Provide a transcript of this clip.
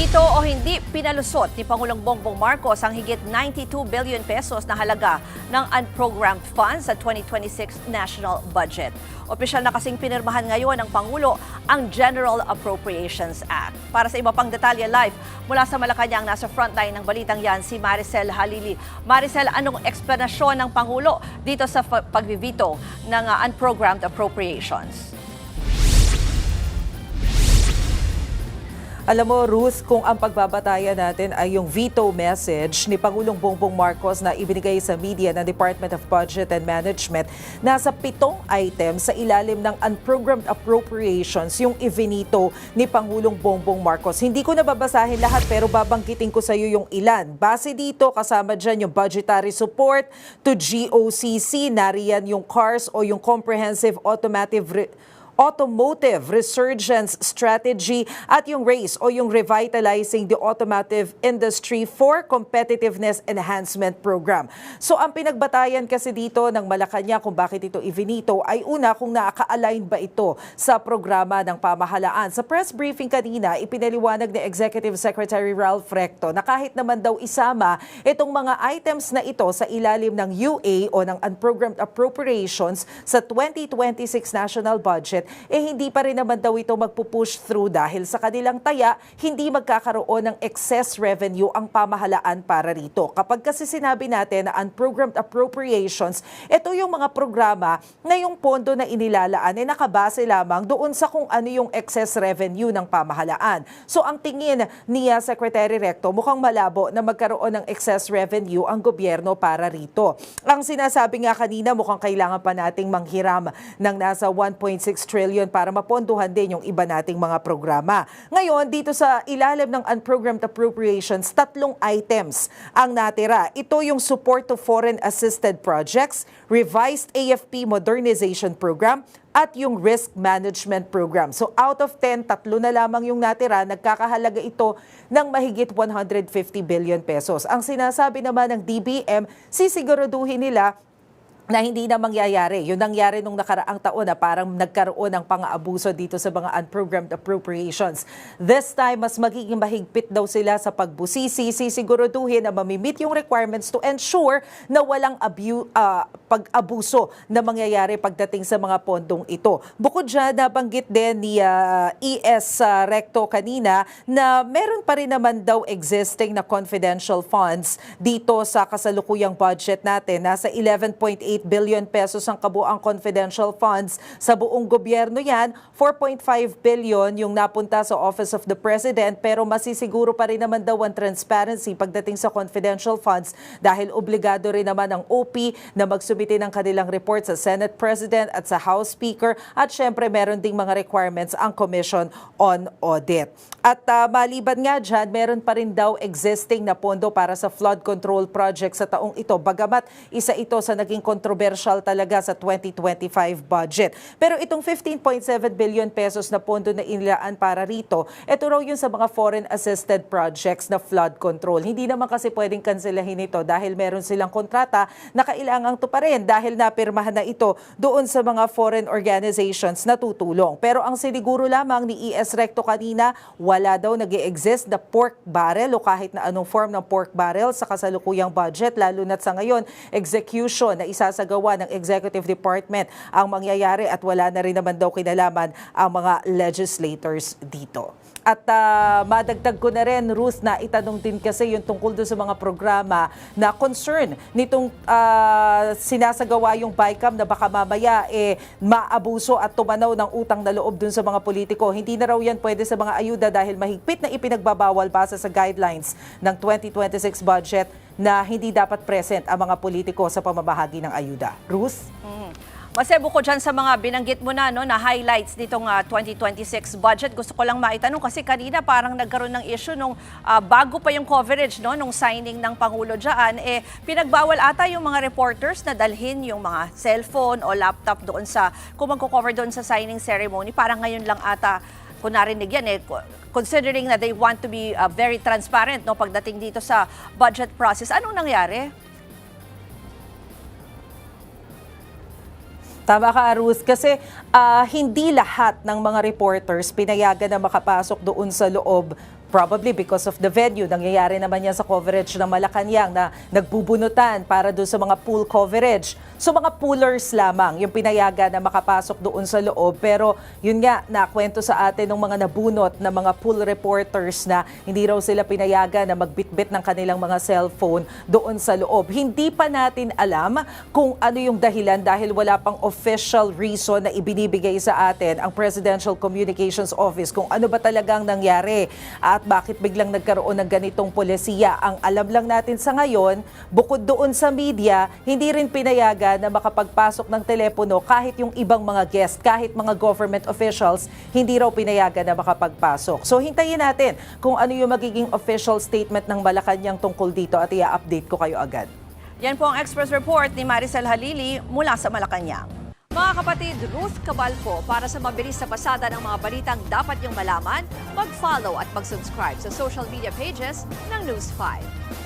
Ibinito o hindi, pinalusot ni Pangulong Bongbong Marcos ang higit 92 billion pesos na halaga ng unprogrammed funds sa 2026 national budget. Opisyal na kasing pinirmahan ngayon ng Pangulo ang General Appropriations Act. Para sa iba pang detalye live, mula sa Malacanang nasa frontline ng balitang yan si Maricel Halili. Maricel, anong eksplanasyon ng Pangulo dito sa pagbibito ng unprogrammed appropriations? Alam mo, Ruth, kung ang pagbabatayan natin ay yung veto message ni Pangulong Bongbong Marcos na ibinigay sa media ng Department of Budget and Management, nasa 7 items sa ilalim ng unprogrammed appropriations yung ivinito ni Pangulong Bongbong Marcos. Hindi ko nababasahin lahat pero babanggitin ko sa iyo yung ilan. Base dito, kasama dyan yung budgetary support to GOCC, nariyan yung CARS o yung Comprehensive Automotive Resurgence Strategy at yung RACE o yung Revitalizing the Automotive Industry for Competitiveness Enhancement Program. So ang pinagbatayan kasi dito ng Malacanang kung bakit ito ivinito ay una kung nakaka-align ba ito sa programa ng pamahalaan. Sa press briefing kanina, ipinaliwanag ni Executive Secretary Ralph Recto na kahit naman daw isama itong mga items na ito sa ilalim ng UA o ng Unprogrammed Appropriations sa 2026 National Budget, hindi pa rin naman daw ito magpupush through dahil sa kanilang taya, hindi magkakaroon ng excess revenue ang pamahalaan para rito. Kapag kasi sinabi natin na unprogrammed appropriations, ito yung mga programa na yung pondo na inilalaan ay nakabase lamang doon sa kung ano yung excess revenue ng pamahalaan. So ang tingin ni Secretary Recto, mukhang malabo na magkaroon ng excess revenue ang gobyerno para rito. Ang sinasabi nga kanina, mukhang kailangan pa nating manghiram ng nasa 1.6 trillion para mapondohan din yung iba nating mga programa. Ngayon, dito sa ilalim ng unprogrammed appropriations, 3 items ang natira. Ito yung support to foreign assisted projects, revised AFP modernization program, at yung risk management program. So out of 10, 3 na lamang yung natira, nagkakahalaga ito ng mahigit 150 billion pesos. Ang sinasabi naman ng DBM, sisiguraduhin nila na hindi na mangyayari. Yun nangyari nung nakaraang taon na parang nagkaroon ng pang-aabuso dito sa mga unprogrammed appropriations. This time, mas magiging mahigpit daw sila sa pagbusisi, sisiguraduhin na mamimit yung requirements to ensure na walang pag-abuso na mangyayari pagdating sa mga pondong ito. Bukod dyan, nabanggit din ni ES Recto kanina na meron pa rin naman daw existing na confidential funds dito sa kasalukuyang budget natin. Nasa 11.8 billion pesos ang kabuang confidential funds sa buong gobyerno yan. 4.5 billion yung napunta sa Office of the President pero masisiguro pa rin naman daw ang transparency pagdating sa confidential funds dahil obligado rin naman ang OP na magsubite ng kanilang report sa Senate President at sa House Speaker at syempre meron ding mga requirements ang Commission on Audit. At maliban nga dyan, meron pa rin daw existing na pondo para sa flood control project sa taong ito. Bagamat isa ito sa naging controversial talaga sa 2025 budget. Pero itong 15.7 billion pesos na pondo na inilaan para rito, ito raw yun sa mga foreign assisted projects na flood control. Hindi naman kasi pwedeng kanselahin ito dahil meron silang kontrata na kailangang tuparin dahil napirmahan na ito doon sa mga foreign organizations na tutulong. Pero ang siniguro lamang ni ES Recto kanina, wala daw nag-i-exist na pork barrel o kahit na anong form ng pork barrel sa kasalukuyang budget, lalo na't sa ngayon, execution na isasagawa ng Executive Department ang mangyayari at wala na rin naman daw kinalaman ang mga legislators dito. At madagdag ko na rin, Ruth, na itanong din kasi yung tungkol doon sa mga programa na concern nitong sinasagawa yung BICAM na baka mamaya maabuso at tumanaw ng utang na loob doon sa mga politiko. Hindi na raw yan pwede sa mga ayuda dahil mahigpit na ipinagbabawal base sa guidelines ng 2026 budget na hindi dapat present ang mga politiko sa pamamahagi ng ayuda. Ruth? Masebo ko dyan sa mga binanggit mo na, na highlights nitong 2026 budget. Gusto ko lang maitanong kasi kanina parang nagkaroon ng issue nung bago pa yung coverage nung signing ng Pangulo dyan. Pinagbawal ata yung mga reporters na dalhin yung mga cellphone o laptop doon sa, kung magko-cover doon sa signing ceremony. Parang ngayon lang ata kung narinig yan considering na they want to be very transparent pagdating dito sa budget process. Anong nangyari? Tama ka, Ruth, kasi hindi lahat ng mga reporters pinayagan na makapasok doon sa loob Probably because of the venue. Nangyayari naman yan sa coverage ng Malacanang na nagbubunutan para doon sa mga pool coverage. So mga poolers lamang yung pinayagan na makapasok doon sa loob. Pero yun nga, nakwento sa atin ng mga nabunot na mga pool reporters na hindi raw sila pinayagan na magbitbit ng kanilang mga cellphone doon sa loob. Hindi pa natin alam kung ano yung dahilan dahil wala pang official reason na ibinibigay sa atin ang Presidential Communications Office kung ano ba talagang nangyari at bakit biglang nagkaroon ng ganitong polisiya. Ang alam lang natin sa ngayon, bukod doon sa media, hindi rin pinayagan na makapagpasok ng telepono kahit yung ibang mga guest, kahit mga government officials, hindi raw pinayagan na makapagpasok. So hintayin natin kung ano yung magiging official statement ng Malacanang tungkol dito at i-update ko kayo agad. Yan po ang Express Report ni Maricel Halili mula sa Malacanang. Mga kapatid, Ruth Cabalco, para sa mabilis na pasada ng mga balitang dapat niyong malaman, mag-follow at mag-subscribe sa social media pages ng News 5.